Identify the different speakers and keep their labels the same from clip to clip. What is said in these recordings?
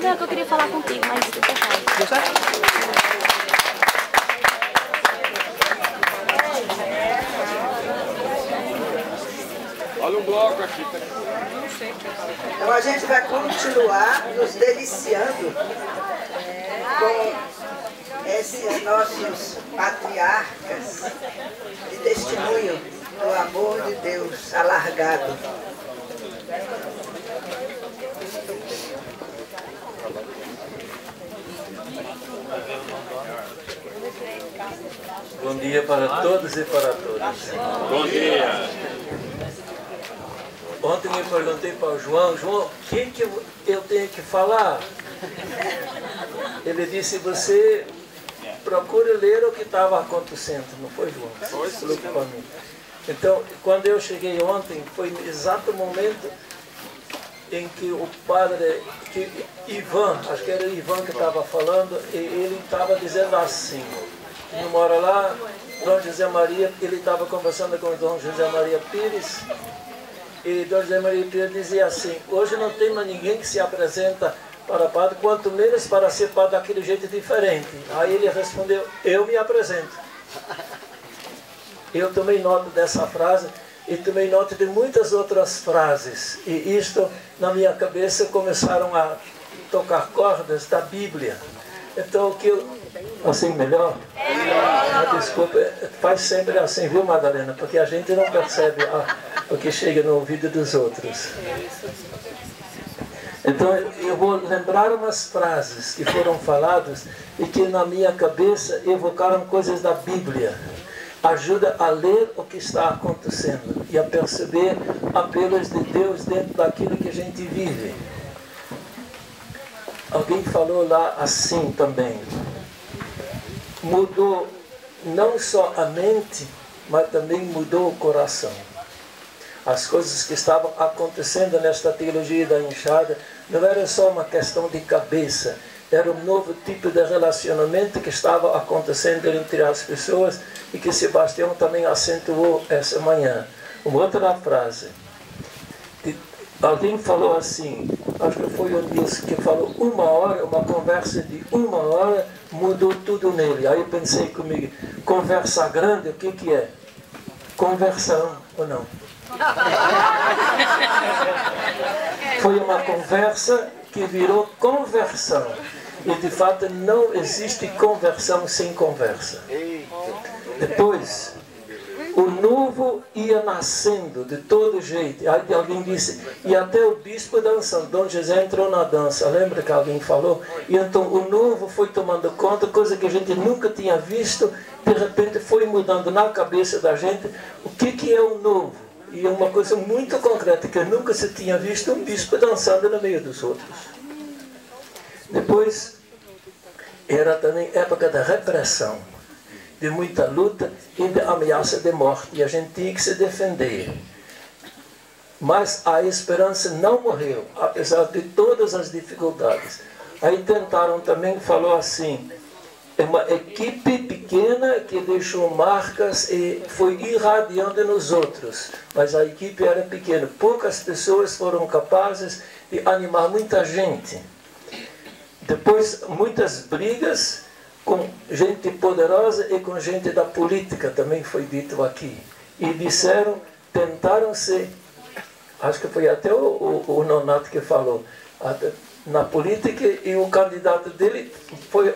Speaker 1: Não, é que eu queria falar contigo, mas eu falo.
Speaker 2: Olha o bloco aqui.
Speaker 3: Então a gente vai continuar nos deliciando com esses nossos patriarcas de testemunho do amor de Deus alargado.
Speaker 4: Bom dia para todos e para todas.
Speaker 2: Bom dia.
Speaker 4: Ontem me perguntei para o João, o que eu tenho que falar? Ele disse, você procure ler o que estava acontecendo, não foi, João?
Speaker 2: Foi,
Speaker 4: falou para mim. Então, quando eu cheguei ontem, foi no exato momento em que o padre, Ivan, acho que era o Ivan que estava falando, e ele estava dizendo assim, numa hora lá, Dom José Maria, ele estava conversando com o Dom José Maria Pires, e Dom José Maria Pires dizia assim, hoje não tem mais ninguém que se apresenta para padre, quanto menos para ser padre daquele jeito diferente. Aí ele respondeu, eu me apresento. Eu tomei nota dessa frase e tomei nota de muitas outras frases. E isto, na minha cabeça, começaram a tocar cordas da Bíblia. Então, o que eu... Assim melhor? Desculpa, faz sempre assim, viu, Madalena? Porque a gente não percebe o que chega no ouvido dos outros. Então, eu vou lembrar umas frases que foram faladas e que na minha cabeça evocaram coisas da Bíblia. Ajuda a ler o que está acontecendo e a perceber apelos de Deus dentro daquilo que a gente vive. Alguém falou lá assim também. Mudou não só a mente, mas também mudou o coração. As coisas que estavam acontecendo nesta teologia da enxada não era só uma questão de cabeça, era um novo tipo de relacionamento que estava acontecendo entre as pessoas e que Sebastião também acentuou essa manhã. Uma outra frase. Alguém falou assim, acho que foi o Nilson que falou, uma conversa de 1 hora mudou tudo nele. Aí eu pensei comigo, conversa grande, o que é? Conversão ou não? Foi uma conversa que virou conversão. E de fato não existe conversão sem conversa. Depois, o novo ia nascendo de todo jeito. Aí alguém disse, e até o bispo dançando. Dom José entrou na dança, lembra que alguém falou? E então o novo foi tomando conta, coisa que a gente nunca tinha visto, de repente foi mudando na cabeça da gente. O que é o novo? E é uma coisa muito concreta, que nunca se tinha visto um bispo dançando no meio dos outros. Depois, era também época da repressão, de muita luta e de ameaça de morte. E a gente tinha que se defender. Mas a esperança não morreu, apesar de todas as dificuldades. Aí tentaram também, falou assim, é uma equipe pequena que deixou marcas e foi irradiando nos outros. Mas a equipe era pequena. Poucas pessoas foram capazes de animar muita gente. Depois, muitas brigas com gente poderosa e com gente da política, também foi dito aqui. E disseram, tentaram ser, acho que foi até o Nonato que falou, na política, e o candidato dele foi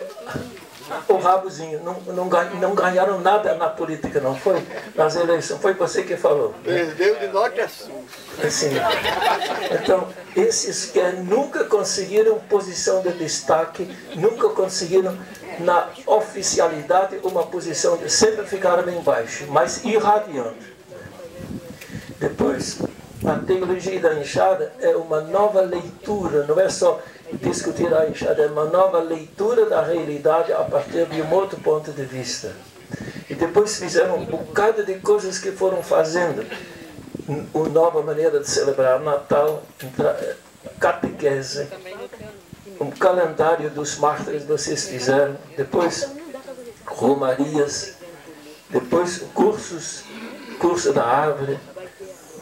Speaker 4: o rabozinho. Não ganharam nada na política, não foi? Nas eleições, foi você que falou.
Speaker 5: Perdeu de norte a sul.
Speaker 4: Assim, então, esses que nunca conseguiram posição de destaque, nunca conseguiram na oficialidade uma posição de sempre ficaram bem baixo, mas irradiando. Depois, a teologia da enxada é uma nova leitura, não é só discutir a enxada, é uma nova leitura da realidade a partir de um outro ponto de vista. E depois fizeram um bocado de coisas que foram fazendo. Uma nova maneira de celebrar Natal, catequese, um calendário dos mártires vocês fizeram, depois romarias, depois curso da árvore,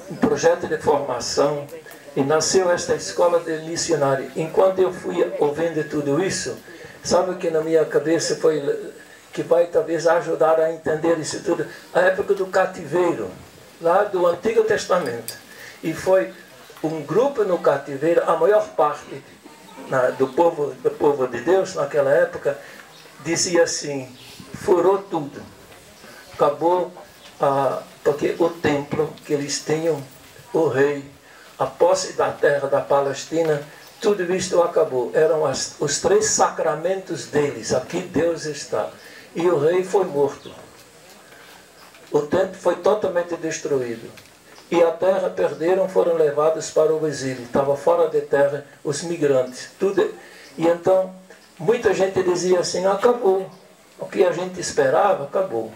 Speaker 4: um projeto de formação, E nasceu esta escola de missionário. Enquanto eu fui ouvindo tudo isso, sabe o que na minha cabeça foi, que vai talvez ajudar a entender isso tudo? A época do cativeiro, lá do Antigo Testamento. E foi um grupo no cativeiro, a maior parte do povo de Deus naquela época, dizia assim, furou tudo. Acabou, porque o templo que eles tinham, o rei, a posse da terra da Palestina, tudo isto acabou. Eram os 3 sacramentos deles. Aqui Deus está. E o rei foi morto. O templo foi totalmente destruído. E a terra perderam, foram levados para o exílio. Estava fora de terra os migrantes. Tudo. E então, muita gente dizia assim, acabou. O que a gente esperava, acabou.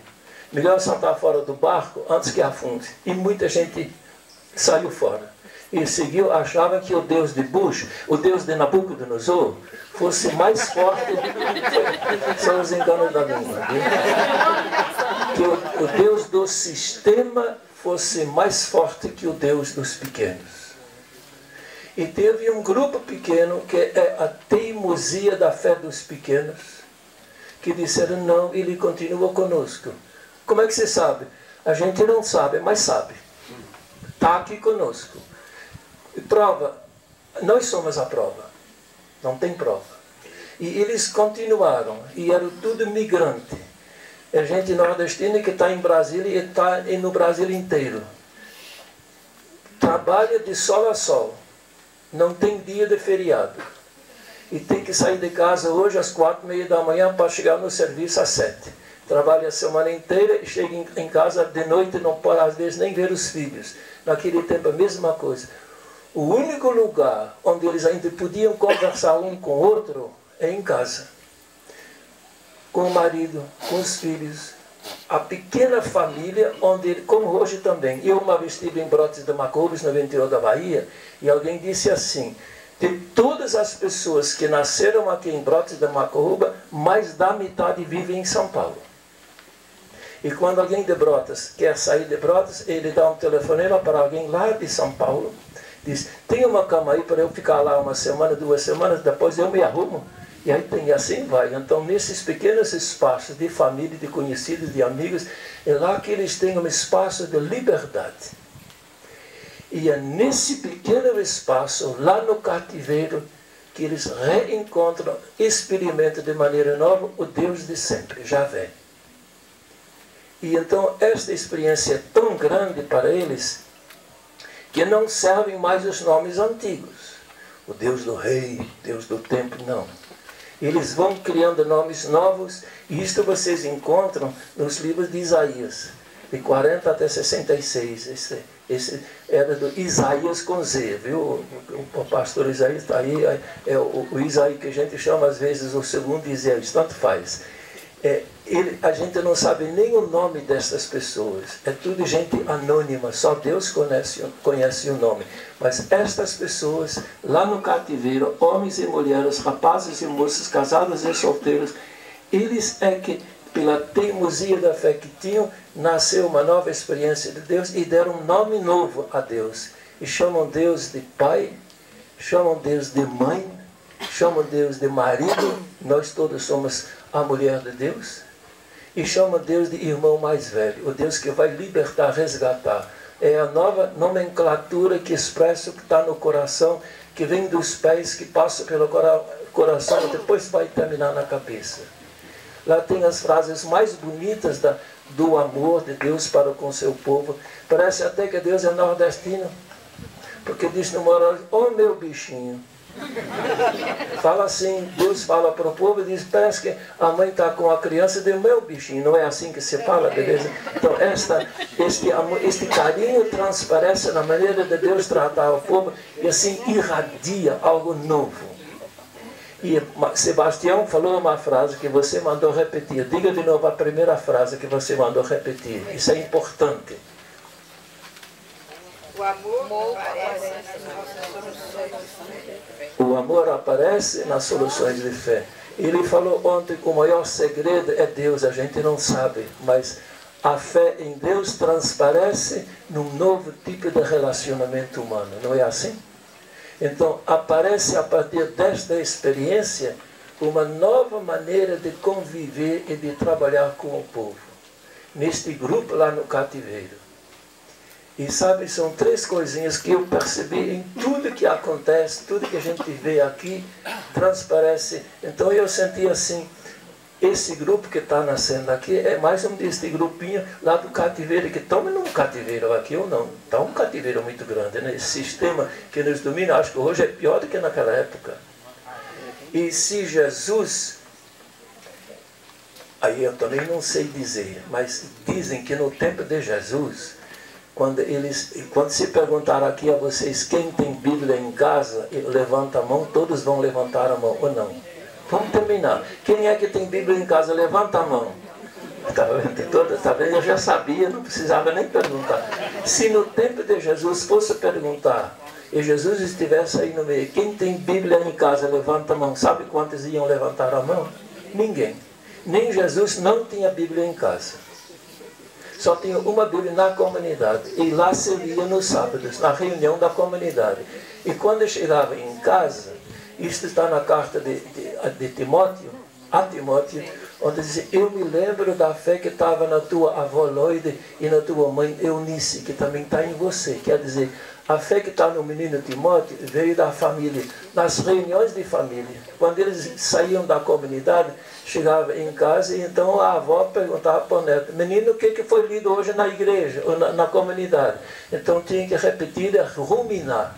Speaker 4: Melhor saltar fora do barco antes que afunde. E muita gente saiu fora. E seguiu, achava que o Deus de Bush, o Deus de Nabucodonosor, fosse mais forte. São os enganos da língua. Que o Deus do sistema fosse mais forte que o Deus dos pequenos. E teve um grupo pequeno, que é a teimosia da fé dos pequenos, que disseram, não, ele continua conosco. Como é que você sabe? A gente não sabe, mas sabe. Está aqui conosco. E prova, nós somos a prova. Não tem prova. E eles continuaram, e eram tudo migrante. É gente nordestina que está em Brasília e está no Brasil inteiro. Trabalha de sol a sol. Não tem dia de feriado. E tem que sair de casa hoje às 4h30 da manhã para chegar no serviço às 7h. Trabalha a semana inteira e chega em casa de noite e não pode às vezes nem ver os filhos. Naquele tempo a mesma coisa. O único lugar onde eles ainda podiam conversar um com o outro é em casa. Com o marido, com os filhos. A pequena família, onde, como hoje também. Eu uma vez estive em Brotas de Macoubas, no interior da Bahia, e alguém disse assim, de todas as pessoas que nasceram aqui em Brotas de Macoubas, mais da metade vivem em São Paulo. E quando alguém de Brotas quer sair de Brotas, ele dá um telefonema para alguém lá de São Paulo, diz, tem uma cama aí para eu ficar lá 1 semana, 2 semanas, depois eu me arrumo. E aí tem, assim vai. Então, nesses pequenos espaços de família, de conhecidos, de amigos, é lá que eles têm um espaço de liberdade. E é nesse pequeno espaço, lá no cativeiro, que eles reencontram, experimentam de maneira nova o Deus de sempre, Javé. E então, esta experiência é tão grande para eles, que não servem mais os nomes antigos. O Deus do rei, Deus do templo, não. Eles vão criando nomes novos, e isto vocês encontram nos livros de Isaías, de 40 até 66. Esse era do Isaías com Z, viu? O pastor Isaías está aí, é o Isaías que a gente chama às vezes o segundo Isaías, tanto faz. A gente não sabe nem o nome dessas pessoas, é tudo gente anônima, só Deus conhece o nome. Mas estas pessoas, lá no cativeiro, homens e mulheres, rapazes e moças, casados e solteiros, eles é que, pela teimosia da fé que tinham, nasceu uma nova experiência de Deus e deram um nome novo a Deus. E chamam Deus de Pai, chamam Deus de Mãe, chamam Deus de marido, nós todos somos a mulher de Deus, e chama Deus de irmão mais velho, o Deus que vai libertar, resgatar. É a nova nomenclatura que expressa o que está no coração, que vem dos pés, que passa pelo coração e depois vai terminar na cabeça. Lá tem as frases mais bonitas do amor de Deus para com seu povo. Parece até que Deus é nordestino, porque diz no moral, ô meu bichinho. Fala assim, Deus fala para o povo e diz, parece que a mãe está com a criança de meu bichinho, não é assim que se fala, beleza? Então este carinho transparece na maneira de Deus tratar o povo e assim irradia algo novo. E Sebastião falou uma frase que você mandou repetir, diga de novo a primeira frase que você mandou repetir, isso é importante.
Speaker 3: O amor aparece nas soluções de fé.
Speaker 4: O amor aparece nas soluções de fé. Ele falou ontem que o maior segredo é Deus, a gente não sabe, mas a fé em Deus transparece num novo tipo de relacionamento humano, não é assim? Então, aparece a partir desta experiência uma nova maneira de conviver e de trabalhar com o povo, neste grupo lá no cativeiro. E sabe, são três coisinhas que eu percebi em tudo que acontece, tudo que a gente vê aqui, transparece. Então eu senti assim, esse grupo que está nascendo aqui é mais um desse grupinho lá do cativeiro, que estamos num cativeiro aqui ou não. Está um cativeiro muito grande, né? Esse sistema que nos domina, acho que hoje é pior do que naquela época. E se Jesus, aí eu também não sei dizer, mas dizem que no tempo de Jesus, quando se perguntar aqui a vocês quem tem Bíblia em casa, levanta a mão, todos vão levantar a mão, ou não? Vamos terminar. Quem é que tem Bíblia em casa? Levanta a mão. Está vendo? Eu já sabia, não precisava nem perguntar. Se no tempo de Jesus fosse perguntar, e Jesus estivesse aí no meio, quem tem Bíblia em casa, levanta a mão. Sabe quantos iam levantar a mão? Ninguém. Nem Jesus não tinha Bíblia em casa. Só tinha uma Bíblia na comunidade. E lá se lia nos sábados, na reunião da comunidade. E quando chegava em casa, isto está na carta de Timóteo, a Timóteo, onde diz: eu me lembro da fé que estava na tua avó Loide e na tua mãe Eunice, que também está em você. Quer dizer, a fé que está no menino Timóteo veio da família, nas reuniões de família. Quando eles saíam da comunidade, chegavam em casa e então a avó perguntava para o neto: menino, o que foi lido hoje na igreja, ou na comunidade? Então tinha que repetir, ruminar.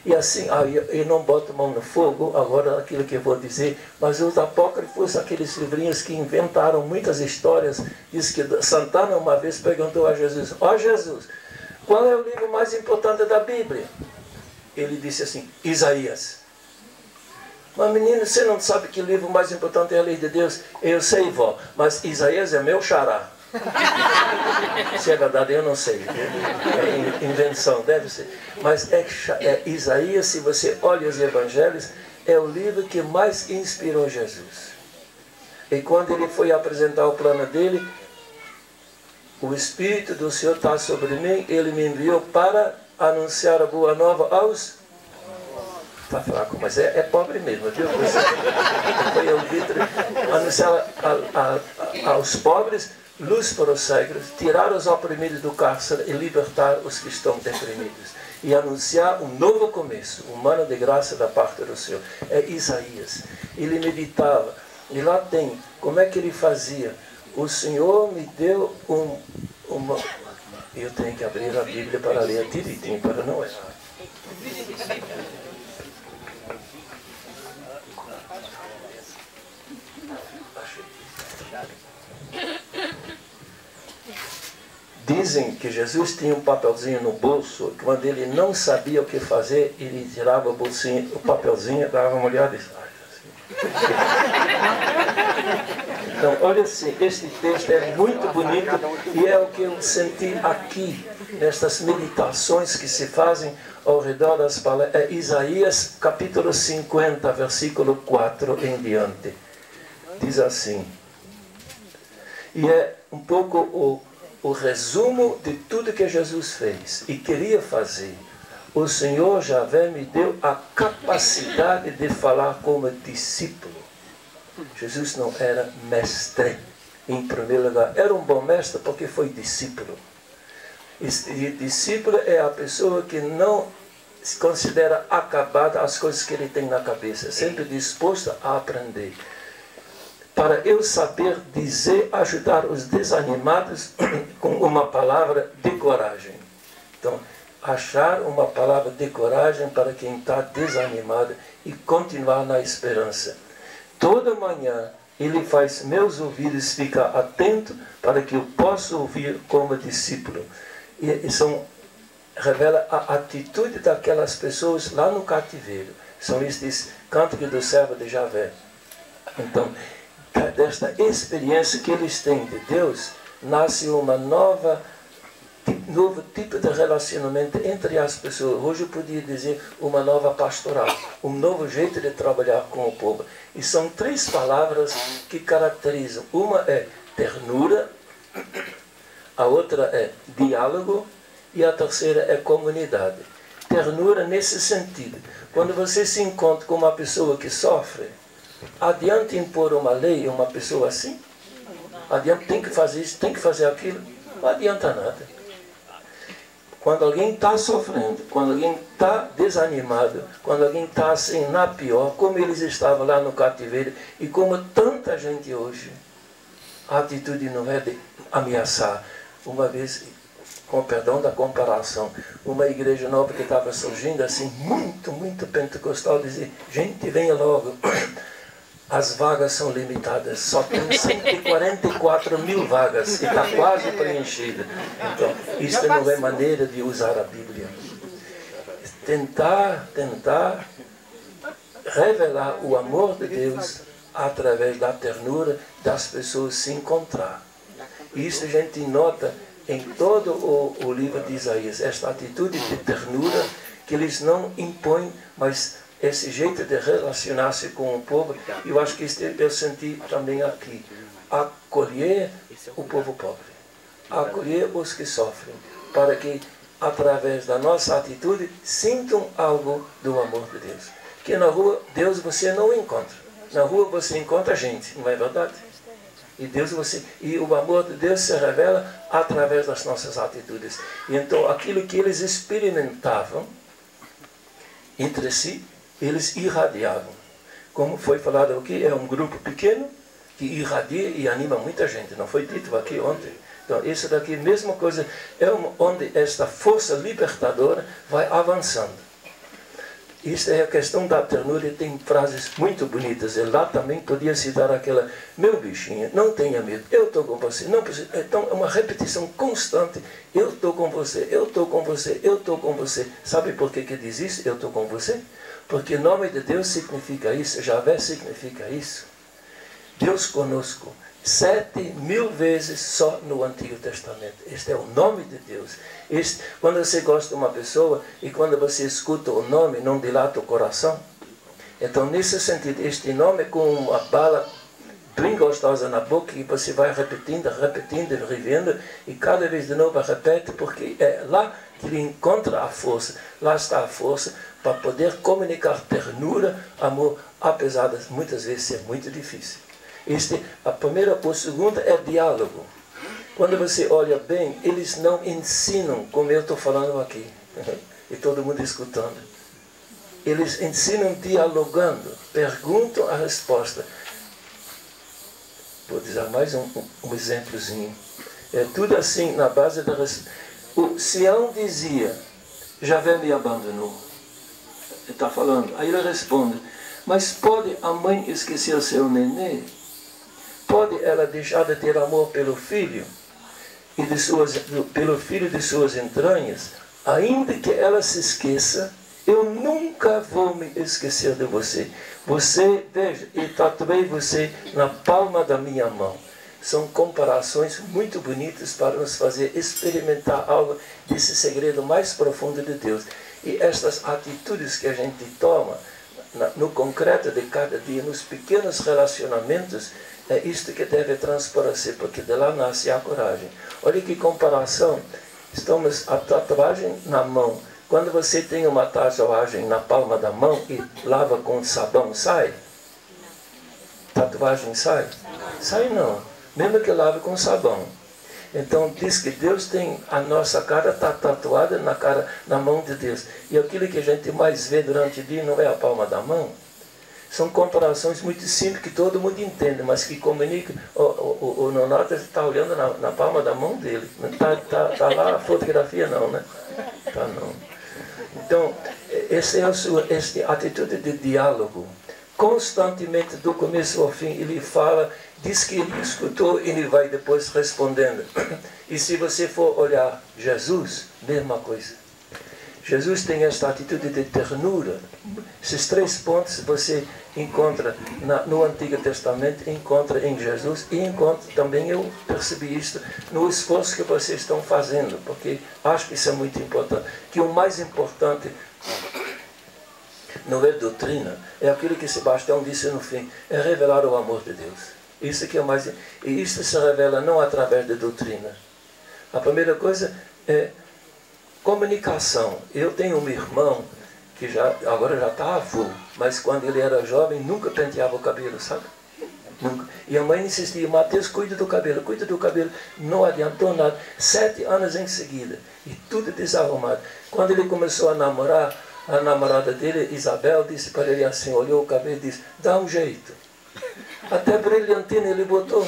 Speaker 4: E assim, eu não boto mão no fogo, agora aquilo que eu vou dizer, mas os apócrifos, aqueles livrinhos que inventaram muitas histórias, diz que Santana uma vez perguntou a Jesus: ó Jesus, qual é o livro mais importante da Bíblia? Ele disse assim: Isaías. Mas menino, você não sabe que livro mais importante é a lei de Deus? Eu sei, vó, mas Isaías é meu xará. Se é verdade, eu não sei. É invenção, deve ser. Mas Isaías, se você olha os evangelhos, é o livro que mais inspirou Jesus. E quando ele foi apresentar o plano dele, o Espírito do Senhor está sobre mim, ele me enviou para anunciar a boa nova aos... Está fraco, mas é pobre mesmo, viu? Foi o anunciar aos pobres, luz para os cegos, tirar os oprimidos do cárcere e libertar os que estão deprimidos. E anunciar um novo começo, um ano de graça da parte do Senhor. É Isaías. Ele meditava. E lá tem, como é que ele fazia? O Senhor me deu uma... Eu tenho que abrir a Bíblia para ler direitinho, para não errar. Dizem que Jesus tinha um papelzinho no bolso, quando ele não sabia o que fazer, ele tirava o papelzinho, dava uma olhada e... Então, olha assim, este texto é muito bonito e é o que eu senti aqui, nestas meditações que se fazem ao redor das palavras. É Isaías capítulo 50, versículo 4 em diante. Diz assim, e é um pouco o resumo de tudo que Jesus fez e queria fazer. O Senhor Javé me deu a capacidade de falar como discípulo. Jesus não era mestre, em primeiro lugar. Era um bom mestre porque foi discípulo. E discípulo é a pessoa que não se considera acabada as coisas que ele tem na cabeça, sempre disposta a aprender. Para eu saber dizer, ajudar os desanimados com uma palavra de coragem. Então, achar uma palavra de coragem para quem está desanimado e continuar na esperança. Toda manhã ele faz meus ouvidos ficar atentos para que eu possa ouvir como discípulo. E revela a atitude daquelas pessoas lá no cativeiro. São estes cânticos do servo de Javé. Então, desta experiência que eles têm de Deus, nasce novo tipo de relacionamento entre as pessoas. Hoje eu podia dizer uma nova pastoral, um novo jeito de trabalhar com o povo. E são três palavras que caracterizam. Uma é ternura, a outra é diálogo e a terceira é comunidade. ternura nesse sentido. Quando você se encontra com uma pessoa que sofre, adianta impor uma lei a uma pessoa assim? Adianta, tem que fazer isso, tem que fazer aquilo? Não adianta nada. Quando alguém está sofrendo, quando alguém está desanimado, quando alguém está assim na pior, como eles estavam lá no cativeiro, e como tanta gente hoje, a atitude não é de ameaçar. Uma vez, com perdão da comparação, uma igreja nova que estava surgindo assim, muito pentecostal, dizia, gente, venha logo. As vagas são limitadas, só tem 144 mil vagas e está quase preenchida. Então, isso não é maneira de usar a Bíblia. Tentar revelar o amor de Deus através da ternura das pessoas se encontrar. Isso a gente nota em todo o livro de Isaías, esta atitude de ternura que eles não impõem, mas esse jeito de relacionar-se com o povo, eu acho que isso eu senti também aqui. Acolher o povo pobre, acolher os que sofrem, para que, através da nossa atitude, sintam algo do amor de Deus. Porque na rua, Deus você não encontra. Na rua você encontra gente, não é verdade? E o amor de Deus se revela através das nossas atitudes. E então, aquilo que eles experimentavam entre si, eles irradiavam. Como foi falado aqui, é um grupo pequeno que irradia e anima muita gente. Não foi dito aqui ontem. Então, isso daqui, mesma coisa, é onde esta força libertadora vai avançando. Isso é a questão da ternura e tem frases muito bonitas. E lá também podia citar aquela, meu bichinho, não tenha medo, eu estou com você. Não precisa. Então, é uma repetição constante. Eu estou com você, eu estou com você, eu estou com você. Sabe por que diz isso? Eu estou com você? Porque o nome de Deus significa isso, Javé significa isso. Deus conosco, 7.000 vezes só no Antigo Testamento. Este é o nome de Deus. Quando você gosta de uma pessoa e quando você escuta o nome, não dilata o coração. Então, nesse sentido, este nome é como uma bala bem gostosa na boca e você vai repetindo, revendo e cada vez de novo repete, porque é lá que ele encontra a força. Lá está a força para poder comunicar ternura, amor, apesar de muitas vezes ser muito difícil. O segundo é diálogo. Quando você olha bem, eles não ensinam como eu estou falando aqui, e todo mundo escutando. Eles ensinam dialogando, perguntam a resposta. Vou dizer mais um exemplozinho. É tudo assim, na base da resposta. O Sião dizia, Javé me abandonou. Ele está falando. Aí ele responde, mas pode a mãe esquecer o seu nenê? Pode ela deixar de ter amor pelo filho? E pelo filho de suas entranhas? Ainda que ela se esqueça, eu nunca vou me esquecer de você. Você, veja, e tatuei você na palma da minha mão. São comparações muito bonitas para nos fazer experimentar algo desse segredo mais profundo de Deus. E estas atitudes que a gente toma, no concreto de cada dia, nos pequenos relacionamentos, é isto que deve transparecer, porque de lá nasce a coragem. Olha que comparação. Estamos a tatuagem na mão. Quando você tem uma tatuagem na palma da mão e lava com sabão, sai? Tatuagem sai? Sai não. Mesmo que lave com sabão. Então diz que Deus tem, a nossa cara está tatuada na mão de Deus. E aquilo que a gente mais vê durante o dia não é a palma da mão. São comparações muito simples que todo mundo entende, mas que comunicam. O Nonato está olhando na palma da mão dele. Não está lá a fotografia não, né? Tá não. Então, essa é a atitude de diálogo. Constantemente, do começo ao fim, ele fala, diz que ele escutou e ele vai depois respondendo. E se você for olhar Jesus, mesma coisa. Jesus tem esta atitude de ternura. Esses 3 pontos você encontra no Antigo Testamento, encontra em Jesus e encontra também, eu percebi isto, no esforço que vocês estão fazendo, porque acho que isso é muito importante. Que o mais importante não é doutrina, é aquilo que Sebastião disse no fim, é revelar o amor de Deus. Isso que é mais, e isso se revela não através de doutrina. A primeira coisa é Comunicação. Eu tenho um irmão que agora já está avô, mas quando ele era jovem nunca penteava o cabelo, sabe? Nunca. E a mãe insistia: Mateus, cuida do cabelo, cuida do cabelo. Não adiantou nada. 7 anos em seguida, e tudo desarrumado. Quando ele começou a namorar, a namorada dele, Isabel, disse para ele assim, olhou o cabelo e disse: dá um jeito. Até brilhantina ele botou.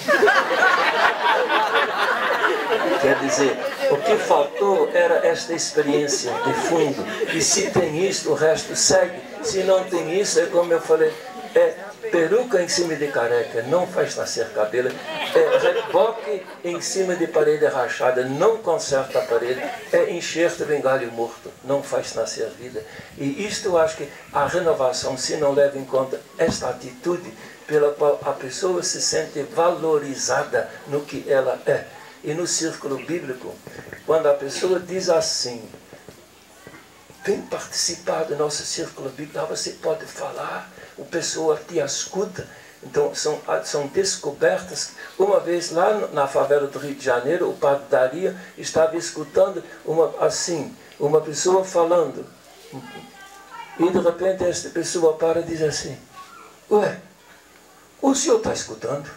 Speaker 4: Quer dizer, o que faltou era esta experiência de fundo. E se tem isso, o resto segue. Se não tem isso, é como eu falei, é peruca em cima de careca, não faz nascer cabelo. É reboque em cima de parede rachada, não conserta a parede. É enxerto de galho morto, não faz nascer vida. E isto eu acho que a renovação, se não leva em conta esta atitude pela qual a pessoa se sente valorizada no que ela é. E no círculo bíblico, quando a pessoa diz assim: vem participar do nosso círculo bíblico, você pode falar, o pessoal te escuta. Então são descobertas. Uma vez lá na favela do Rio de Janeiro, o padre Daria estava escutando uma pessoa falando. E de repente esta pessoa para e diz assim: ué, o senhor está escutando?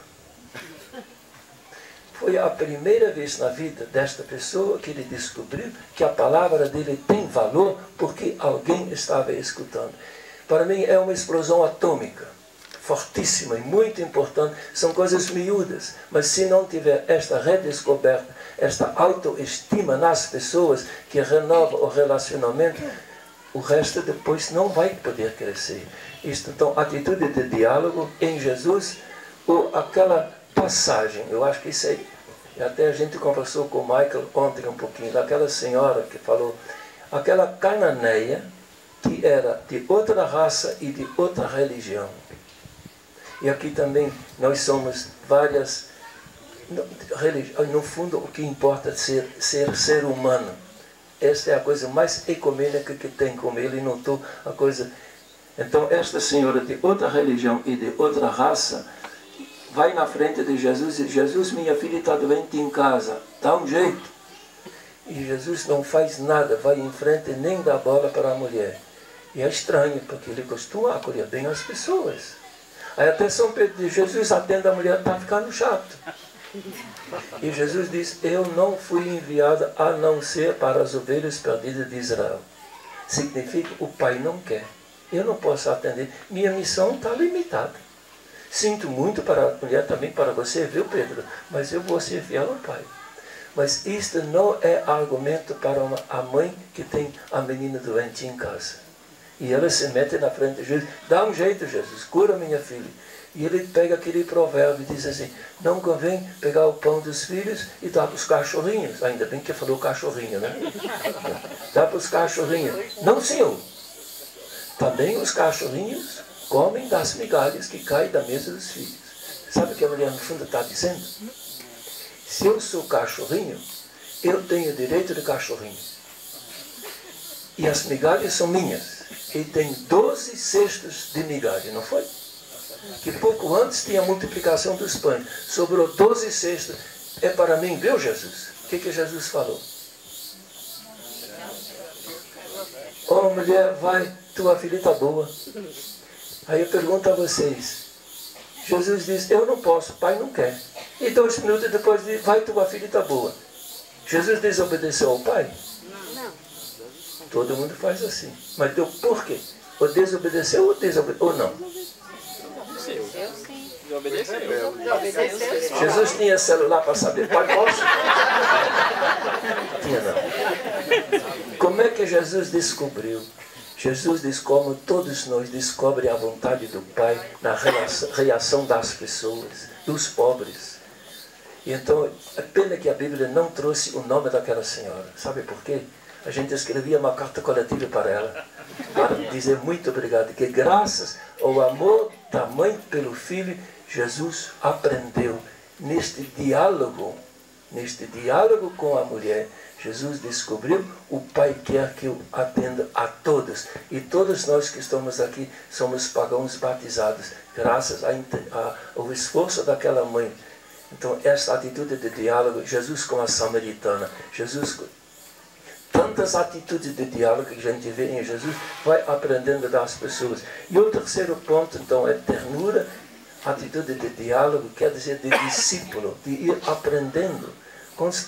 Speaker 4: Foi a primeira vez na vida desta pessoa que ele descobriu que a palavra dele tem valor porque alguém estava escutando. Para mim é uma explosão atômica, fortíssima e muito importante. São coisas miúdas, mas se não tiver esta redescoberta, esta autoestima nas pessoas que renova o relacionamento, o resto depois não vai poder crescer. Então, atitude de diálogo em Jesus, ou aquela passagem, eu acho que isso aí, até a gente conversou com o Michael ontem um pouquinho, daquela senhora que falou, aquela cananeia que era de outra raça e de outra religião. E aqui também nós somos várias religiões. No fundo, o que importa é ser humano. Esta é a coisa mais ecumênica que tem com ele, notou a coisa. Então, esta senhora de outra religião e de outra raça vai na frente de Jesus e diz: Jesus, minha filha está doente em casa, dá um jeito. E Jesus não faz nada, vai em frente e nem dá bola para a mulher. E é estranho, porque ele costuma acolher bem as pessoas. Aí até São Pedro diz: Jesus, atenda a mulher, está ficando chato. E Jesus diz: eu não fui enviado a não ser para as ovelhas perdidas de Israel. Significa, o Pai não quer. Eu não posso atender. Minha missão está limitada. Sinto muito para a mulher, também para você, viu, Pedro? Mas eu vou ser fiel ao Pai. Mas isto não é argumento para a mãe que tem a menina doente em casa. E ela se mete na frente de Jesus: dá um jeito, Jesus, cura minha filha. E ele pega aquele provérbio e diz assim: não convém pegar o pão dos filhos e dar para os cachorrinhos. Ainda bem que falou cachorrinho, né? Dá para os cachorrinhos. Não, senhor. Também os cachorrinhos comem das migalhas que caem da mesa dos filhos. Sabe o que a mulher no fundo está dizendo? Se eu sou cachorrinho, eu tenho direito de cachorrinho. E as migalhas são minhas. Ele tem 12 cestos de migalha, não foi? Que pouco antes tinha a multiplicação dos pães. Sobrou 12 cestos. É para mim, viu, Jesus? O que Jesus falou? Oh, mulher, vai, tua filha está boa. Aí eu pergunto a vocês. Jesus diz: eu não posso, o Pai não quer. E 2 minutos depois diz: vai, tua filha está boa. Jesus desobedeceu ao Pai? Não. Todo mundo faz assim. Mas deu por quê? Ou desobedeceu ou não?
Speaker 3: Eu sim.
Speaker 2: Obedeceu.
Speaker 4: Jesus tinha celular para saber: Pai, posso? Tinha não. Como é que Jesus descobriu? Jesus diz: como todos nós descobrem a vontade do Pai na reação das pessoas, dos pobres. E então, é pena que a Bíblia não trouxe o nome daquela senhora. Sabe por quê? A gente escrevia uma carta coletiva para ela, para dizer muito obrigado, que graças ao amor da mãe pelo filho, Jesus aprendeu neste diálogo com a mulher. Jesus descobriu: o Pai quer que eu atenda a todos. E todos nós que estamos aqui somos pagãos batizados, graças ao esforço daquela mãe. Então, essa atitude de diálogo, Jesus com a samaritana, Jesus tantas atitudes de diálogo que a gente vê em Jesus, vai aprendendo das pessoas. E o terceiro ponto, então, é ternura, atitude de diálogo, quer dizer de discípulo, de ir aprendendo.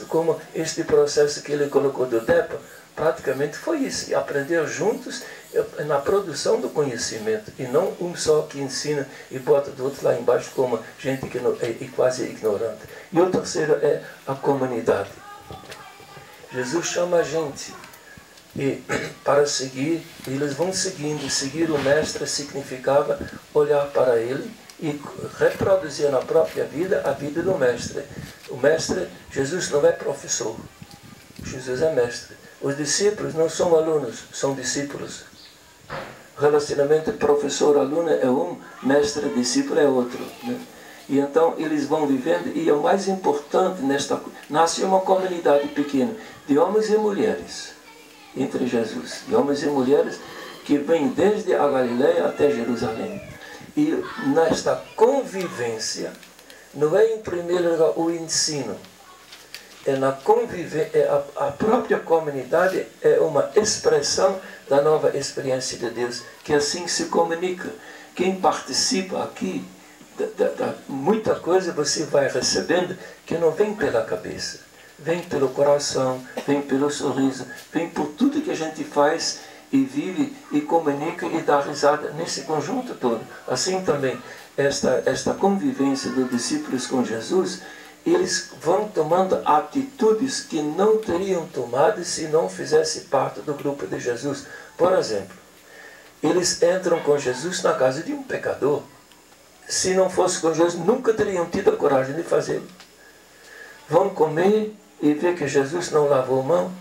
Speaker 4: Como este processo que ele colocou do DEPA, praticamente foi isso, aprender juntos na produção do conhecimento, e não um só que ensina e bota do outro lá embaixo como gente que não, é quase ignorante. E o terceiro é a comunidade. Jesus chama a gente e, para seguir, eles vão seguindo. Seguir o mestre significava olhar para ele e reproduzir na própria vida a vida do mestre. O mestre, Jesus não é professor, Jesus é mestre. Os discípulos não são alunos, são discípulos. Relacionamento professor-aluno é um, mestre-discípulo é outro, né? E então eles vão vivendo, e o mais importante nasce uma comunidade pequena de homens e mulheres entre Jesus, de homens e mulheres que vêm desde a Galileia até Jerusalém. E nesta convivência, não é em primeiro lugar o ensino, é na convivência, a própria comunidade é uma expressão da nova experiência de Deus, que assim se comunica. Quem participa aqui, muita coisa você vai recebendo que não vem pela cabeça, vem pelo coração, vem pelo sorriso, vem por tudo que a gente faz e vive e comunica e dá risada nesse conjunto todo. Assim também, esta convivência dos discípulos com Jesus, eles vão tomando atitudes que não teriam tomado se não fizesse parte do grupo de Jesus. Por exemplo, eles entram com Jesus na casa de um pecador. Se não fosse com Jesus, nunca teriam tido a coragem de fazer. Vão comer e ver que Jesus não lavou a mão.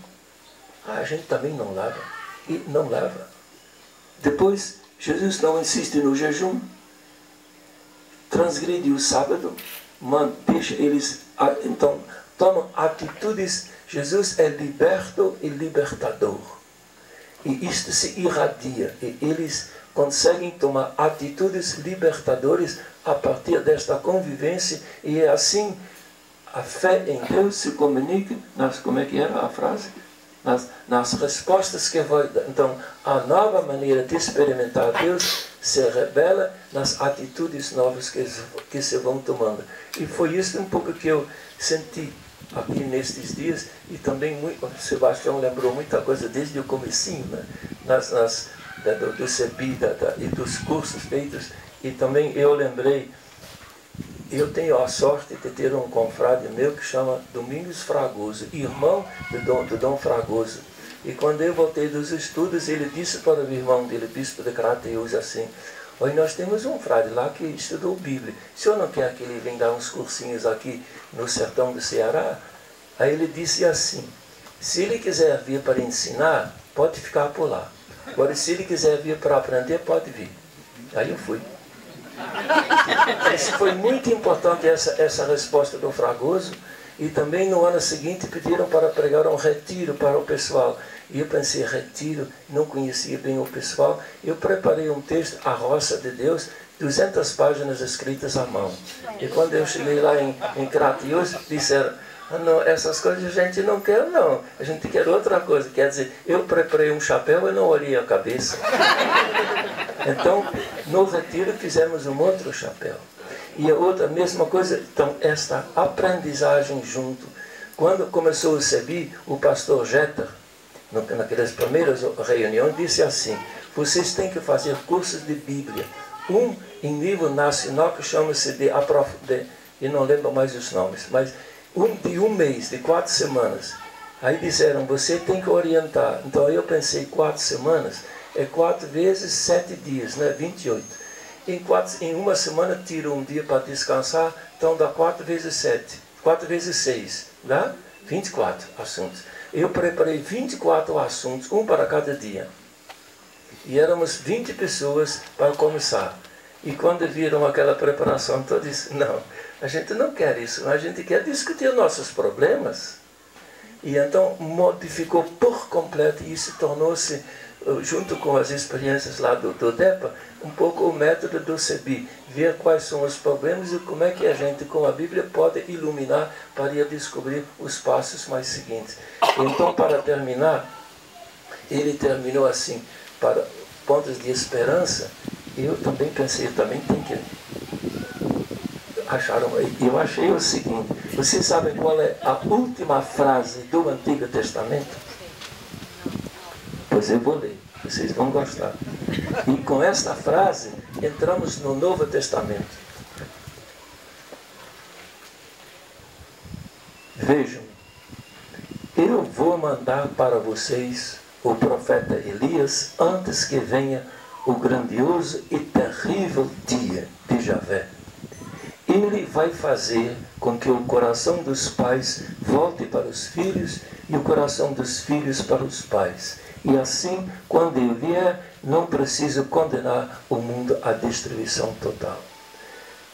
Speaker 4: A gente também não lava. E não lava. Depois, Jesus não insiste no jejum. Transgride o sábado. Deixa eles, então, tomam atitudes. Jesus é liberto e libertador. E isto se irradia. E eles conseguem tomar atitudes libertadoras a partir desta convivência, e é assim a fé em Deus se comunica como é que era a frase? Nas respostas que vai dar. Então, a nova maneira de experimentar Deus se revela nas atitudes novas que se vão tomando. E foi isso um pouco que eu senti aqui nestes dias, e também o Sebastião lembrou muita coisa desde o comecinho, né? Do CEBI e dos cursos feitos, e também eu lembrei, eu tenho a sorte de ter um confrade meu que chama Domingos Fragoso, irmão do Dom Fragoso. E quando eu voltei dos estudos, ele disse para o irmão dele, bispo de Crateús, assim: "Oi, nós temos um frade lá que estudou Bíblia. O senhor não quer que ele venha dar uns cursinhos aqui no sertão do Ceará?" Aí ele disse assim: "Se ele quiser vir para ensinar, pode ficar por lá. Agora, se ele quiser vir para aprender, pode vir." Aí eu fui. Isso foi muito importante, essa resposta do Fragoso. E também no ano seguinte pediram para pregar um retiro para o pessoal. E eu pensei, retiro, não conhecia bem o pessoal. Eu preparei um texto, A Roça de Deus, 200 páginas escritas à mão. E quando eu cheguei lá em Crateús, disseram: "Ah, não, essas coisas a gente não quer, não. A gente quer outra coisa." Quer dizer, eu preparei um chapéu e não olhei a cabeça. Então, no retiro fizemos um outro chapéu. E a outra, mesma coisa. Então, esta aprendizagem junto. Quando começou o CEBI, o pastor Jeter, naquelas primeiras reuniões, disse assim: "Vocês têm que fazer cursos de Bíblia. Um em nível nacional que chama-se eu não lembro mais os nomes, mas de um mês, de 4 semanas. Aí disseram: "Você tem que orientar." Então eu pensei, 4 semanas, é 4 vezes 7 dias, né? 28. Em uma semana tiro um dia para descansar, então dá 4 vezes 7, 4 vezes 6, dá 24 assuntos. Eu preparei 24 assuntos, um para cada dia. E éramos 20 pessoas para começar. E quando viram aquela preparação, todos disseram: "Não, a gente não quer isso, a gente quer discutir nossos problemas." E então modificou por completo, e isso tornou-se, junto com as experiências lá do DEPA, um pouco o método do CEBI, ver quais são os problemas e como é que a gente, com a Bíblia, pode iluminar para ir descobrir os passos mais seguintes. Então, para terminar, ele terminou assim, para pontos de esperança. Eu também pensei, também tem que achar eu achei o seguinte: vocês sabem qual é a última frase do Antigo Testamento? Pois eu vou ler, vocês vão gostar. E com esta frase entramos no Novo Testamento. Vejam, eu vou mandar para vocês o profeta Elias antes que venha o grandioso e terrível dia de Javé. Ele vai fazer com que o coração dos pais volte para os filhos e o coração dos filhos para os pais. E assim, quando ele vier, não preciso condenar o mundo à destruição total.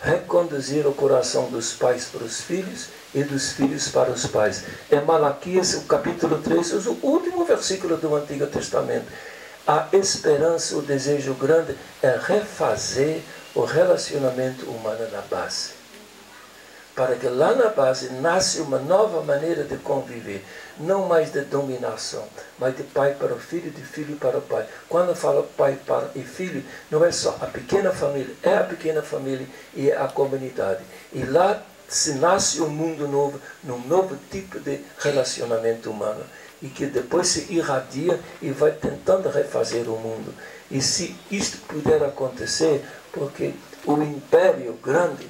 Speaker 4: Reconduzir o coração dos pais para os filhos e dos filhos para os pais. É Malaquias, o capítulo 3, o último versículo do Antigo Testamento. A esperança, o desejo grande é refazer o relacionamento humano na base. Para que lá na base nasce uma nova maneira de conviver. Não mais de dominação, mas de pai para o filho, de filho para o pai. Quando fala pai para e filho, não é só a pequena família, é a pequena família e é a comunidade. E lá se nasce um mundo novo, num novo tipo de relacionamento humano. E que depois se irradia e vai tentando refazer o mundo. E se isto puder acontecer, porque o império grande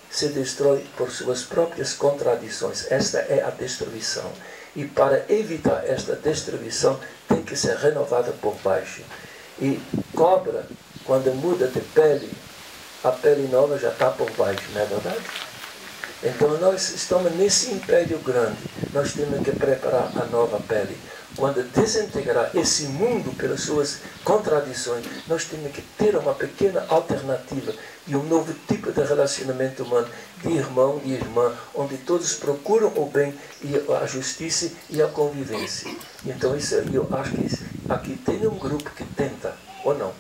Speaker 4: se destrói por suas próprias contradições. Esta é a destruição. E para evitar esta destruição, tem que ser renovada por baixo. E cobra, quando muda de pele, a pele nova já está por baixo, não é verdade? Então nós estamos nesse império grande. Nós temos que preparar a nova pele. Quando desintegrar esse mundo pelas suas contradições, nós temos que ter uma pequena alternativa e um novo tipo de relacionamento humano, de irmão e irmã, onde todos procuram o bem e a justiça e a convivência. Então isso, eu acho que aqui tem um grupo que tenta, ou não,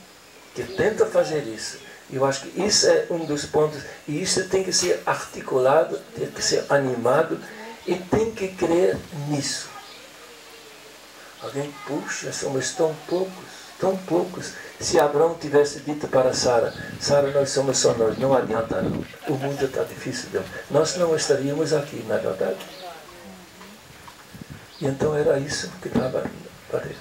Speaker 4: que tenta fazer isso. Eu acho que isso é um dos pontos, e isso tem que ser articulado, tem que ser animado, e tem que crer nisso. Alguém, puxa, somos tão poucos. Se Abraão tivesse dito para Sara, Sara, nós somos só nós, não adianta não, o mundo está difícil, nós não estaríamos aqui, na verdade. E então era isso que estava para ele.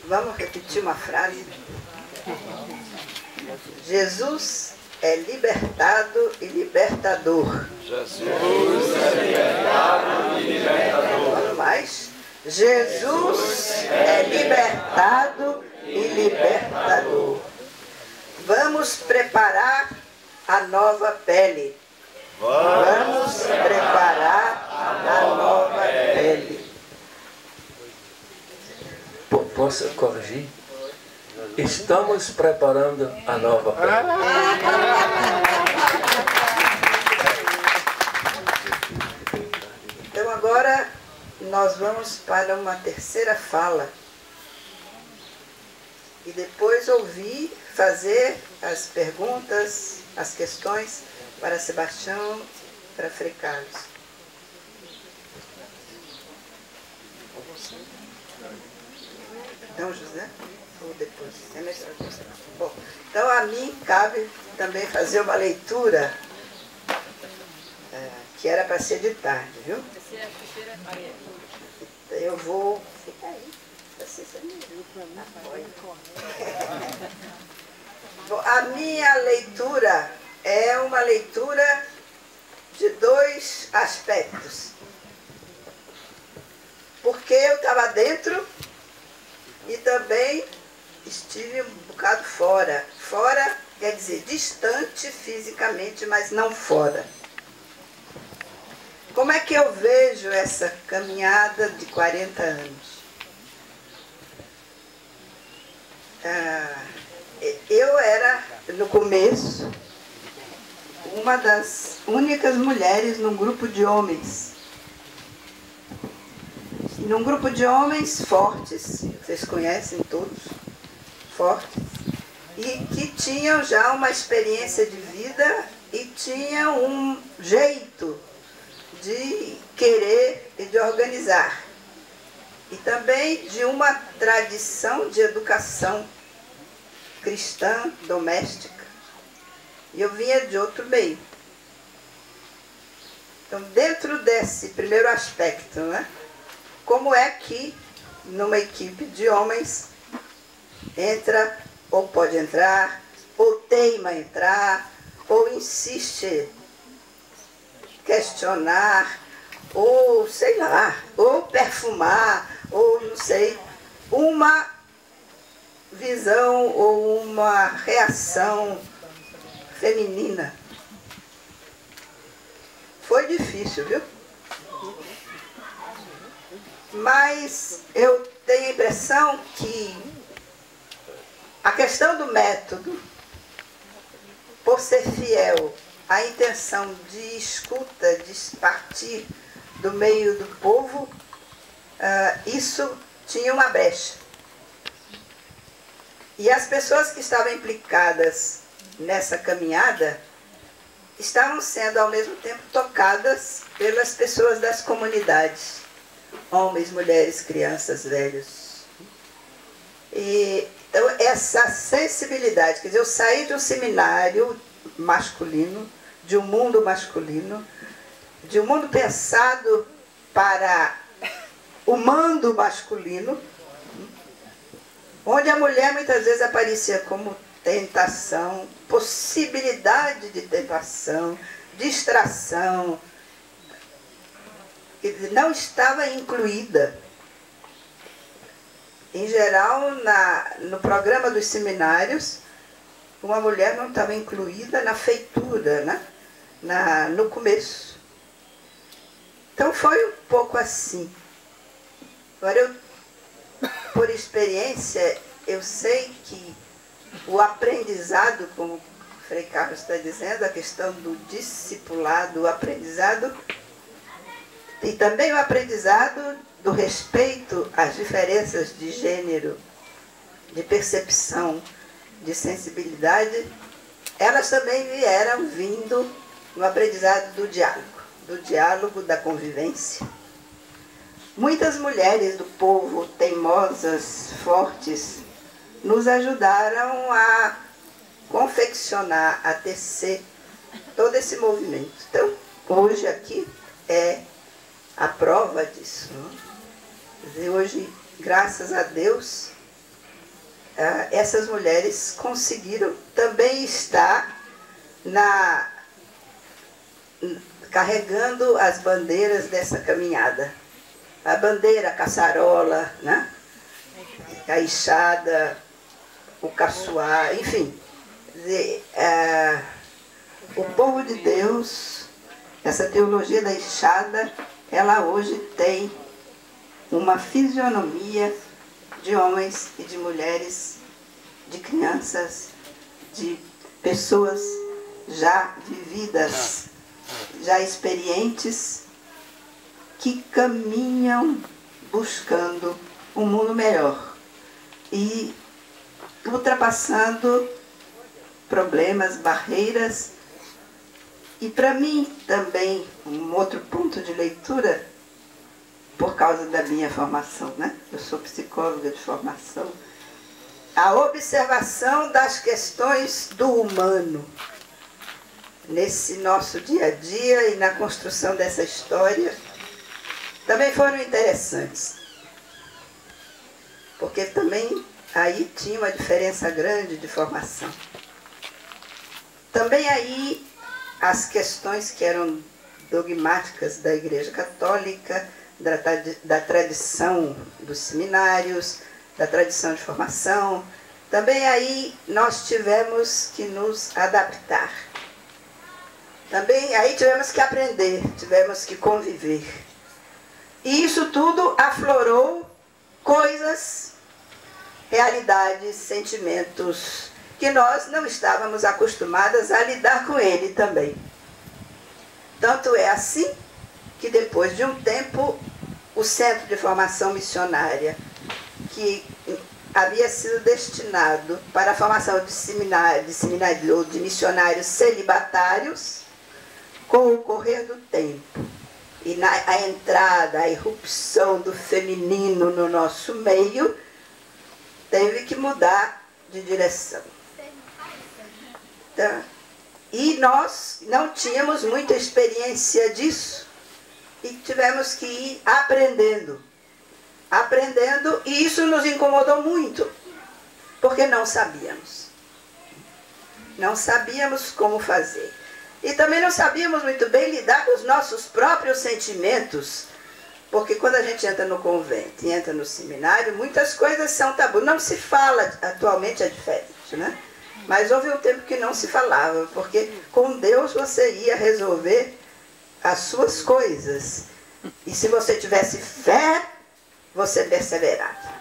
Speaker 3: Vamos repetir uma frase? Jesus é libertado e libertador.
Speaker 2: Jesus é libertado e libertador.
Speaker 3: Vamos mais? Jesus é libertado e libertador. Vamos preparar a nova pele. Vamos preparar a nova pele.
Speaker 4: Posso corrigir? Estamos preparando a nova pele.
Speaker 3: Então agora nós vamos para uma terceira fala. E depois ouvir, fazer as perguntas, as questões para Sebastião, para Frei Carlos. Então, José? Ou depois? É melhor. Bom, então a mim cabe também fazer uma leitura que era para ser de tarde, viu? Eu vou... Fica aí. Bom, a minha leitura é uma leitura de dois aspectos. Porque eu estava dentro e também estive um bocado fora. Fora quer dizer distante fisicamente, mas não fora. Como é que eu vejo essa caminhada de 40 anos? eu era, no começo, uma das únicas mulheres num grupo de homens. Num grupo de homens fortes, vocês conhecem todos, fortes, e que tinham já uma experiência de vida e tinham um jeito de querer e de organizar. E também de uma tradição de educação cristã, doméstica. E eu vinha de outro meio. Então, dentro desse primeiro aspecto, né, como é que numa equipe de homens entra, ou pode entrar, ou teima entrar, ou insiste questionar, ou sei lá, ou perfumar, ou não sei, uma visão ou uma reação feminina. Foi difícil, viu? Mas eu tenho a impressão que a questão do método, por ser fiel à intenção de escuta, de partir do meio do povo, isso tinha uma brecha. E as pessoas que estavam implicadas nessa caminhada estavam sendo ao mesmo tempo tocadas pelas pessoas das comunidades, homens, mulheres, crianças, velhos. E, então, essa sensibilidade, quer dizer, eu saí de um seminário masculino, de um mundo masculino, de um mundo pensado para o mando masculino, onde a mulher muitas vezes aparecia como tentação, possibilidade de tentação, distração, não estava incluída. Em geral, no programa dos seminários, uma mulher não estava incluída na feitura, né? No começo. Então foi um pouco assim. Agora, por experiência, eu sei que o aprendizado, como o Frei Carlos está dizendo, a questão do discipulado, o aprendizado, e também o aprendizado do respeito às diferenças de gênero, de percepção, de sensibilidade, elas também vieram vindo no aprendizado do diálogo, da convivência. Muitas mulheres do povo, teimosas, fortes, nos ajudaram a confeccionar, a tecer todo esse movimento. Então, hoje aqui é a prova disso. Quer dizer, hoje, graças a Deus, essas mulheres conseguiram também estar carregando as bandeiras dessa caminhada. A bandeira, a caçarola, né? A enxada, o caçoar, enfim. Quer dizer, o povo de Deus, essa teologia da enxada, ela hoje tem uma fisionomia de homens e de mulheres, de crianças, de pessoas já vividas, já experientes, que caminham buscando um mundo melhor e ultrapassando problemas, barreiras. E para mim também, um outro ponto de leitura, por causa da minha formação, né? Eu sou psicóloga de formação, a observação das questões do humano nesse nosso dia a dia e na construção dessa história também foram interessantes, porque também aí tinha uma diferença grande de formação. Também aí as questões que eram dogmáticas da Igreja Católica, da tradição dos seminários, da tradição de formação, também aí nós tivemos que nos adaptar. Também aí tivemos que aprender, tivemos que conviver. E isso tudo aflorou coisas, realidades, sentimentos que nós não estávamos acostumadas a lidar com ele também. Tanto é assim que depois de um tempo, o Centro de Formação Missionária, que havia sido destinado para a formação de missionários celibatários, com o correr do tempo e a entrada, a irrupção do feminino no nosso meio, teve que mudar de direção. Então, e nós não tínhamos muita experiência disso e tivemos que ir aprendendo, e isso nos incomodou muito, porque não sabíamos. Não sabíamos como fazer. E também não sabíamos muito bem lidar com os nossos próprios sentimentos, porque quando a gente entra no convento e entra no seminário, muitas coisas são tabu. Não se fala, atualmente é diferente, né? Mas houve um tempo que não se falava, porque com Deus você ia resolver as suas coisas. E se você tivesse fé, você perseverava.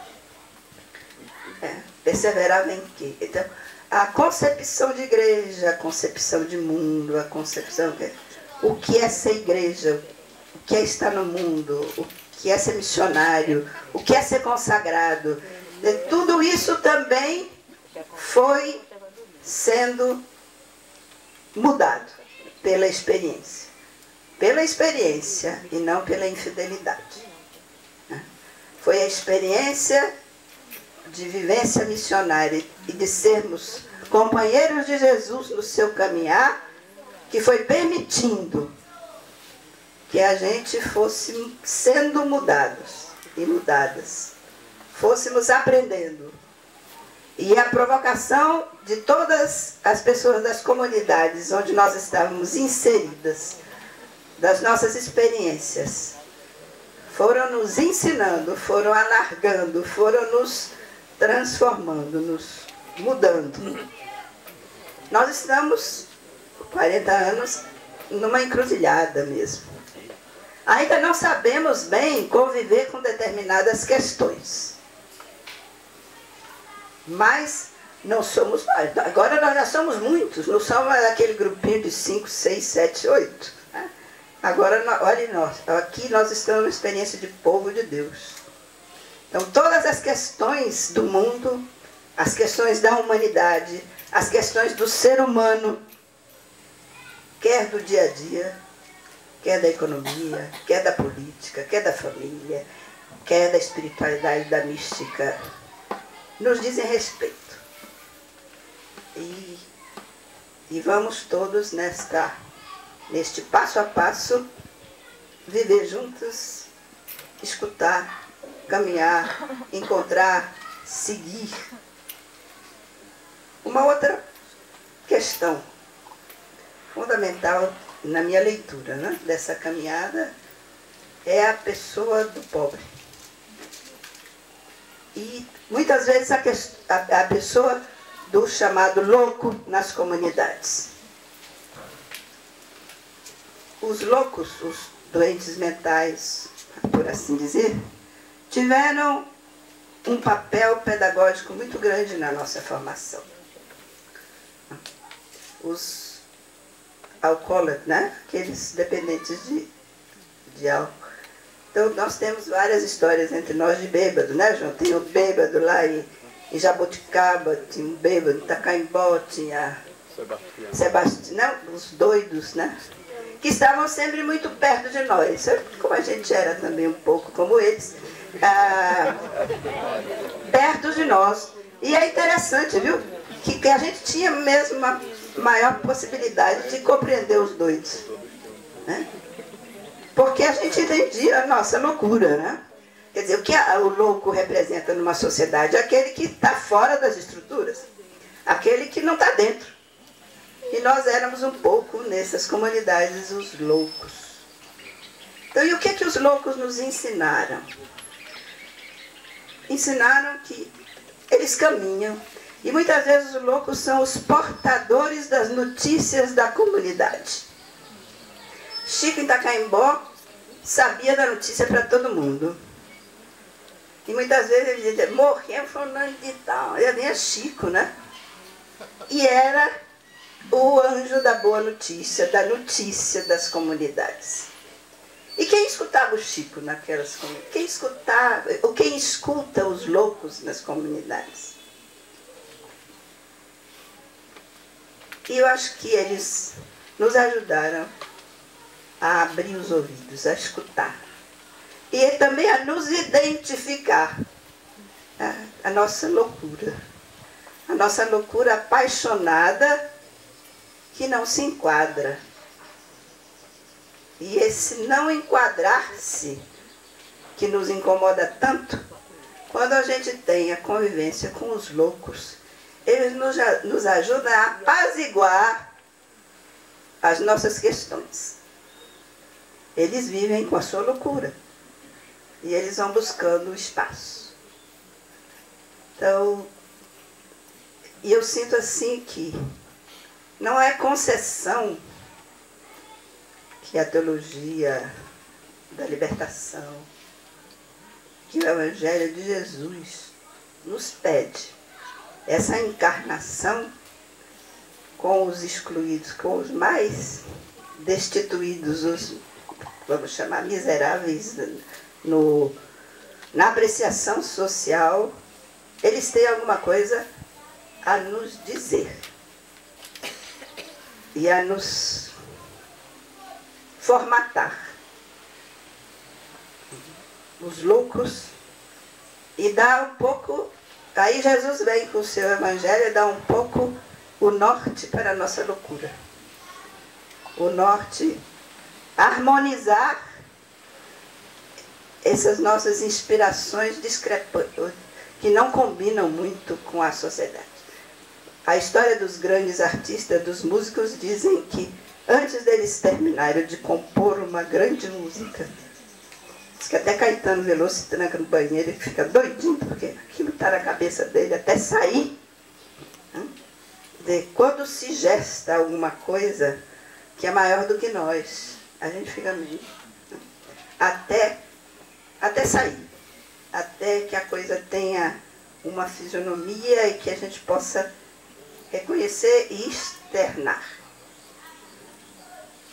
Speaker 3: Perseverava em quê? Então, a concepção de igreja, a concepção de mundo, a concepção... O que é ser igreja? O que é estar no mundo? O que é ser missionário? O que é ser consagrado? Tudo isso também foi sendo mudado pela experiência. Pela experiência e não pela infidelidade. Foi a experiência de vivência missionária e de sermos companheiros de Jesus no seu caminhar, que foi permitindo que a gente fosse sendo mudados e mudadas, fôssemos aprendendo. E a provocação de todas as pessoas das comunidades onde nós estávamos inseridas, das nossas experiências, foram nos ensinando, foram alargando, foram nos transformando, nos mudando. Nós estamos, 40 anos, numa encruzilhada mesmo. Ainda não sabemos bem conviver com determinadas questões. Mas não somos... Agora nós já somos muitos, não somos aquele grupinho de 5, 6, 7, 8. Né? Agora, olhem nós, aqui nós estamos numa experiência de povo de Deus. Então, todas as questões do mundo, as questões da humanidade, as questões do ser humano, quer do dia a dia, quer da economia, quer da política, quer da família, quer da espiritualidade, da mística, nos dizem respeito. E vamos todos neste passo a passo, viver juntos, escutar, caminhar, encontrar, seguir. Uma outra questão fundamental na minha leitura, né, dessa caminhada é a pessoa do pobre. E muitas vezes a pessoa do chamado louco nas comunidades. Os loucos, os doentes mentais, por assim dizer, tiveram um papel pedagógico muito grande na nossa formação. Os alcoólatras, né? Aqueles dependentes de álcool. Então, nós temos várias histórias entre nós de bêbado, né, João? Tem um bêbado lá em Jaboticaba, tinha um bêbado em Itacaimbó, tinha Sebastião, não, os doidos, né? Que estavam sempre muito perto de nós, como a gente era também um pouco como eles, perto de nós. E é interessante, viu, que a gente tinha mesmo uma maior possibilidade de compreender os doidos, né? Porque a gente entendia a nossa loucura, né? Quer dizer, o que o louco representa numa sociedade? Aquele que está fora das estruturas, aquele que não está dentro. E nós éramos um pouco, nessas comunidades, os loucos. Então, e o que os loucos nos ensinaram? Ensinaram que eles caminham. E muitas vezes os loucos são os portadores das notícias da comunidade. Chico em Itacaimbó sabia da notícia para todo mundo. E muitas vezes ele dizia, morreu fulano de tal. Ele nem é Chico, né? e era o anjo da boa notícia, da notícia das comunidades. E quem escutava o Chico naquelas comunidades? Quem escuta os loucos nas comunidades? E eu acho que eles nos ajudaram a abrir os ouvidos, a escutar. E também a nos identificar a nossa loucura. A nossa loucura apaixonada que não se enquadra. E esse não enquadrar-se que nos incomoda tanto, quando a gente tem a convivência com os loucos, eles nos ajudam a apaziguar as nossas questões. Eles vivem com a sua loucura e eles vão buscando o espaço. Então, e eu sinto assim que não é concessão que a teologia da libertação, que o Evangelho de Jesus nos pede. Essa encarnação com os excluídos, com os mais destituídos, os, vamos chamar, miseráveis, na apreciação social, eles têm alguma coisa a nos dizer e a nos formatar. Os loucos, e dá um pouco, aí Jesus vem com o seu Evangelho e dá um pouco o norte para a nossa loucura. O norte, harmonizar essas nossas inspirações discrepantes, que não combinam muito com a sociedade. A história dos grandes artistas, dos músicos, dizem que antes deles terminarem de compor uma grande música, diz que até Caetano Veloso se tranca no banheiro e fica doidinho, porque aquilo está na cabeça dele até sair. Quando se gesta alguma coisa que é maior do que nós, a gente fica meio... Até sair. Até que a coisa tenha uma fisionomia e que a gente possa reconhecer e externar.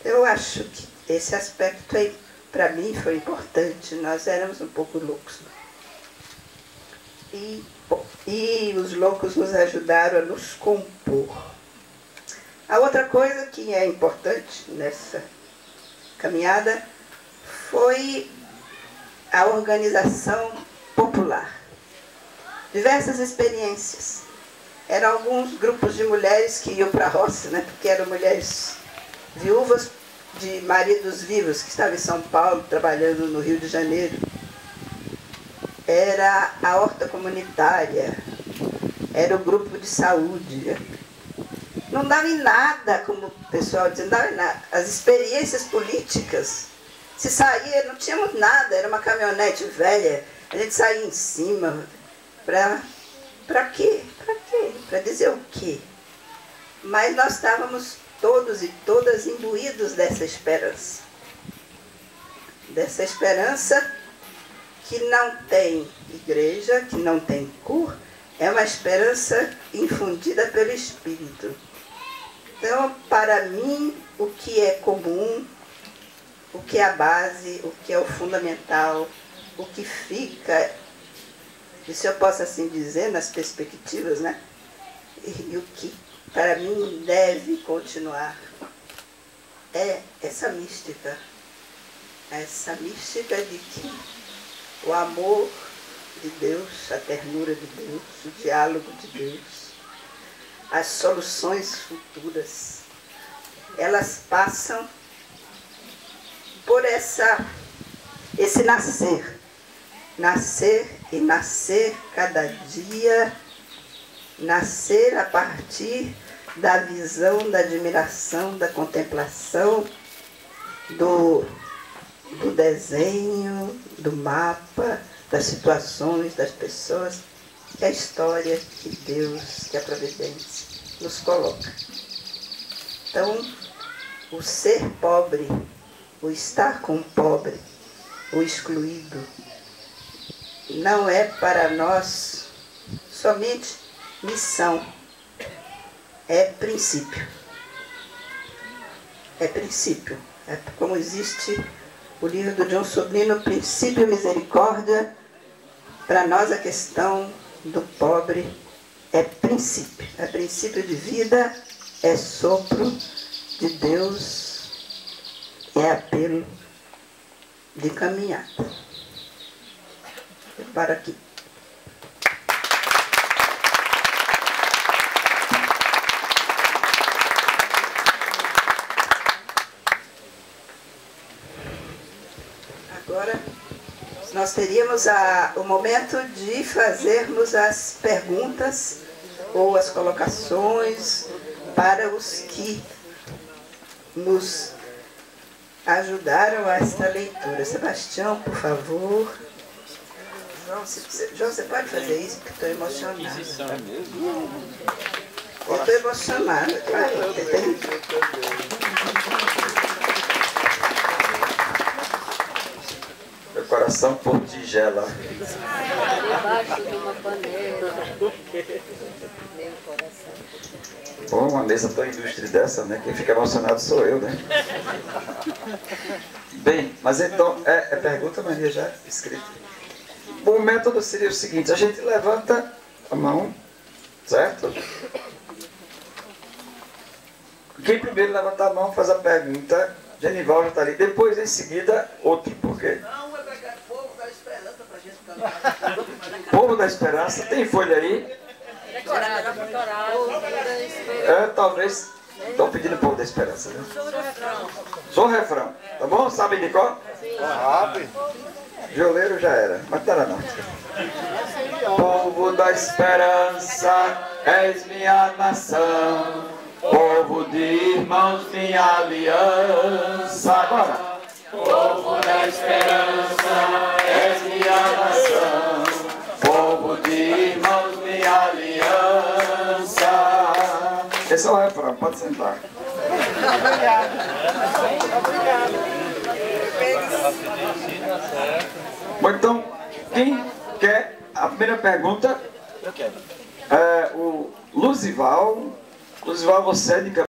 Speaker 3: Eu acho que esse aspecto aí, para mim, foi importante. Nós éramos um pouco loucos. E os loucos nos ajudaram a nos compor. A outra coisa que é importante nessa caminhada foi a organização popular. Diversas experiências. Eram alguns grupos de mulheres que iam para a roça, né? Porque eram mulheres viúvas de maridos vivos, que estavam em São Paulo, trabalhando no Rio de Janeiro. Era a horta comunitária, era o grupo de saúde. Não dava em nada, como o pessoal dizia, não dava em nada. As experiências políticas, se saía, não tínhamos nada, era uma caminhonete velha, a gente saía em cima. Para quê? Para quê? Para dizer o quê? Mas nós estávamos todos e todas imbuídos dessa esperança. Dessa esperança que não tem igreja, que não tem cor, é uma esperança infundida pelo Espírito. Então, para mim, o que é comum, o que é a base, o que é o fundamental, o que fica, e se eu posso assim dizer, nas perspectivas, né? E o que, para mim, deve continuar, é essa mística. Essa mística de que o amor de Deus, a ternura de Deus, o diálogo de Deus, as soluções futuras, elas passam por esse nascer. Nascer e nascer cada dia, nascer a partir da visão, da admiração, da contemplação, do desenho, do mapa, das situações, das pessoas, que a história, que Deus, que a providência nos coloca. Então, o ser pobre, o estar com o pobre, o excluído, não é para nós somente missão, é princípio. É princípio. É como existe o livro do John Sobrino, Princípio e Misericórdia. Para nós a questão do pobre é princípio. É princípio de vida, é sopro de Deus, é apelo de caminhada. Eu paro aqui. Agora, nós teríamos o momento de fazermos as perguntas ou as colocações para os que nos ajudaram a esta leitura. Sebastião, por favor. João, você pode fazer isso? Porque estou emocionada. Eu estou emocionada.
Speaker 2: Meu coração por tigela.
Speaker 6: Debaixo de uma panela. Meu coração.
Speaker 2: Pô, uma mesa tão ilustre dessa, né? Quem fica emocionado sou eu, né? Bem, mas então, é pergunta, Maria, já escrita. O método seria o seguinte: a gente levanta a mão, certo? Quem primeiro levantar a mão faz a pergunta. Genival já está ali. Depois, em seguida, outro. Por quê?
Speaker 7: Não, é pegar povo da esperança pra gente ficar.
Speaker 2: Povo da Esperança, tem folha aí?
Speaker 6: Decorado.
Speaker 2: Talvez. Estão pedindo Povo da Esperança, né? Só o refrão. Tá bom? Sabem de qual?
Speaker 5: Sabe?
Speaker 2: Violeiro já era, mas não era não. Povo da esperança, és minha nação, povo de irmãos, minha aliança. Agora. Povo da esperança, és minha nação, povo de irmãos, minha aliança. Esse é o refrão, pode sentar.
Speaker 5: Obrigado.
Speaker 2: Bom, então, quem quer a primeira pergunta? Eu quero. O Luzival. Luzival, você é de